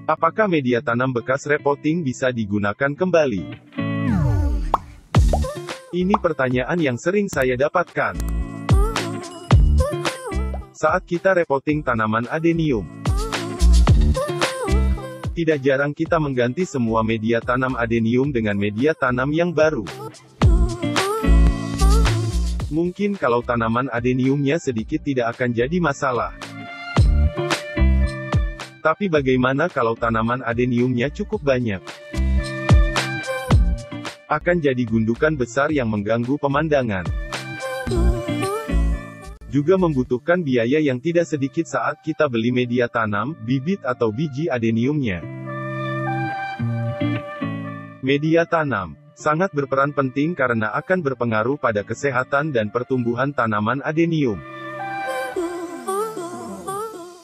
Apakah media tanam bekas repotting bisa digunakan kembali? Ini pertanyaan yang sering saya dapatkan saat kita repotting tanaman adenium. Tidak jarang kita mengganti semua media tanam adenium dengan media tanam yang baru. Mungkin kalau tanaman adeniumnya sedikit tidak akan jadi masalah. Tapi bagaimana kalau tanaman adeniumnya cukup banyak? Akan jadi gundukan besar yang mengganggu pemandangan. Juga membutuhkan biaya yang tidak sedikit saat kita beli media tanam, bibit atau biji adeniumnya. Media tanam sangat berperan penting karena akan berpengaruh pada kesehatan dan pertumbuhan tanaman adenium.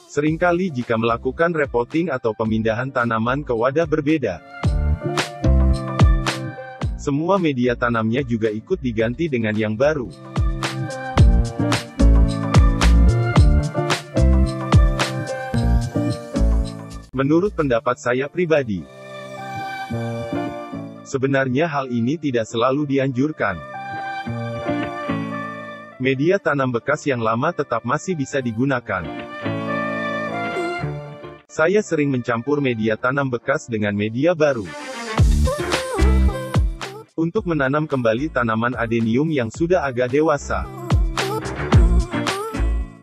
Seringkali jika melakukan repotting atau pemindahan tanaman ke wadah berbeda, semua media tanamnya juga ikut diganti dengan yang baru. Menurut pendapat saya pribadi, sebenarnya hal ini tidak selalu dianjurkan. Media tanam bekas yang lama tetap masih bisa digunakan. Saya sering mencampur media tanam bekas dengan media baru untuk menanam kembali tanaman adenium yang sudah agak dewasa.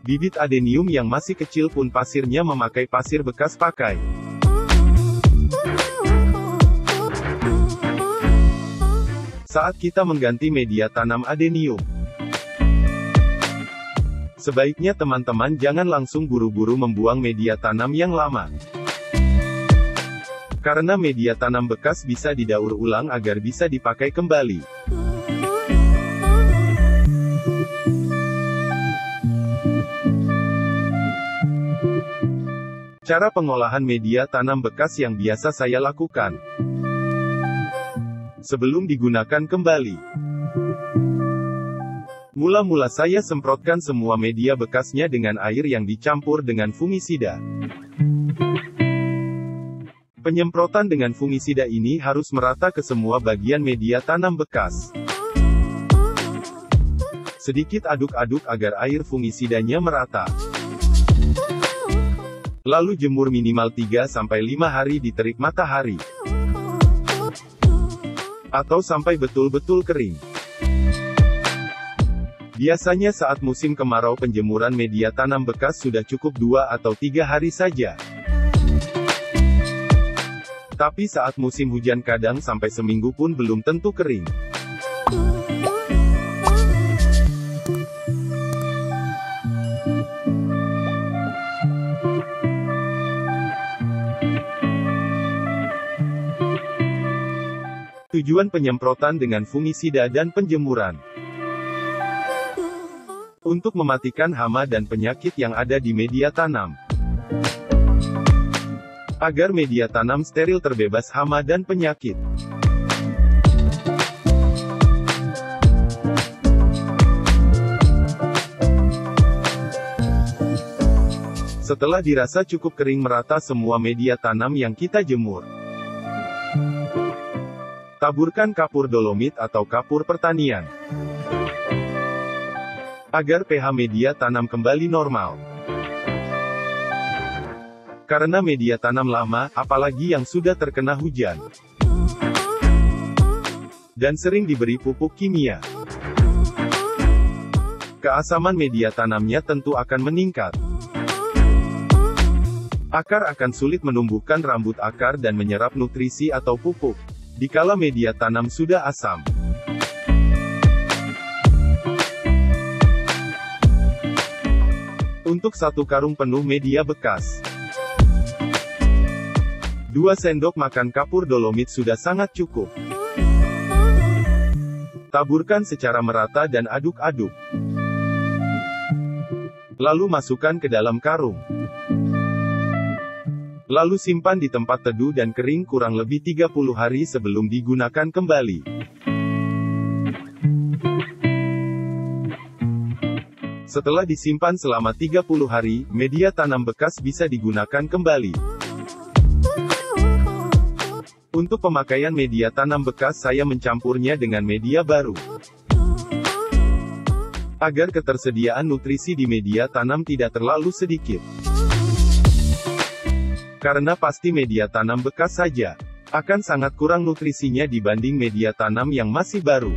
Bibit adenium yang masih kecil pun pasirnya memakai pasir bekas pakai. Saat kita mengganti media tanam adenium, sebaiknya teman-teman jangan langsung buru-buru membuang media tanam yang lama. Karena media tanam bekas bisa didaur ulang agar bisa dipakai kembali. Cara pengolahan media tanam bekas yang biasa saya lakukan sebelum digunakan kembali. Mula-mula saya semprotkan semua media bekasnya dengan air yang dicampur dengan fungisida. Penyemprotan dengan fungisida ini harus merata ke semua bagian media tanam bekas. Sedikit aduk-aduk agar air fungisidanya merata. Lalu jemur minimal 3-5 hari di terik matahari. Atau sampai betul-betul kering. Biasanya saat musim kemarau penjemuran media tanam bekas sudah cukup 2 atau 3 hari saja. Tapi saat musim hujan kadang sampai seminggu pun belum tentu kering. Tujuan penyemprotan dengan fungisida dan penjemuran untuk mematikan hama dan penyakit yang ada di media tanam, agar media tanam steril terbebas hama dan penyakit. Setelah dirasa cukup kering merata semua media tanam yang kita jemur, taburkan kapur dolomit atau kapur pertanian, agar pH media tanam kembali normal. Karena media tanam lama, apalagi yang sudah terkena hujan, dan sering diberi pupuk kimia, keasaman media tanamnya tentu akan meningkat. Akar akan sulit menumbuhkan rambut akar dan menyerap nutrisi atau pupuk dikala media tanam sudah asam. Untuk 1 karung penuh media bekas, 2 sendok makan kapur dolomit sudah sangat cukup. Taburkan secara merata dan aduk-aduk. Lalu masukkan ke dalam karung. Lalu simpan di tempat teduh dan kering kurang lebih 30 hari sebelum digunakan kembali. Setelah disimpan selama 30 hari, media tanam bekas bisa digunakan kembali. Untuk pemakaian media tanam bekas saya mencampurnya dengan media baru. Agar ketersediaan nutrisi di media tanam tidak terlalu sedikit. Karena pasti media tanam bekas saja akan sangat kurang nutrisinya dibanding media tanam yang masih baru.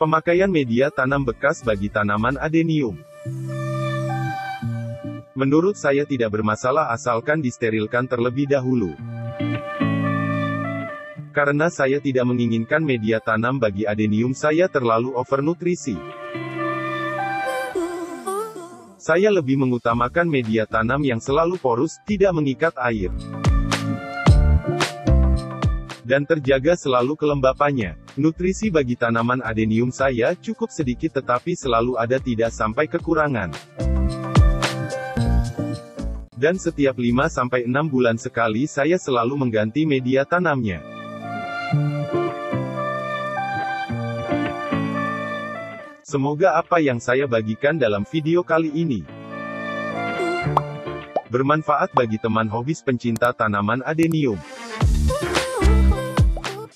Pemakaian media tanam bekas bagi tanaman adenium. Menurut saya tidak bermasalah asalkan disterilkan terlebih dahulu. Karena saya tidak menginginkan media tanam bagi adenium saya terlalu overnutrisi. Saya lebih mengutamakan media tanam yang selalu porus, tidak mengikat air. Dan terjaga selalu kelembapannya. Nutrisi bagi tanaman adenium saya cukup sedikit tetapi selalu ada tidak sampai kekurangan. Dan setiap 5-6 bulan sekali saya selalu mengganti media tanamnya. Semoga apa yang saya bagikan dalam video kali ini bermanfaat bagi teman hobis pencinta tanaman adenium.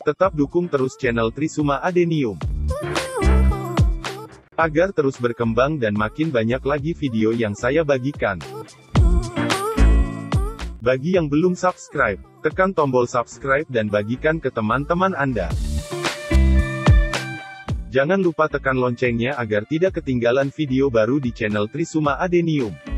Tetap dukung terus channel Trisuma Adenium agar terus berkembang dan makin banyak lagi video yang saya bagikan. Bagi yang belum subscribe, tekan tombol subscribe dan bagikan ke teman-teman Anda. Jangan lupa tekan loncengnya agar tidak ketinggalan video baru di channel Trisuma Adenium.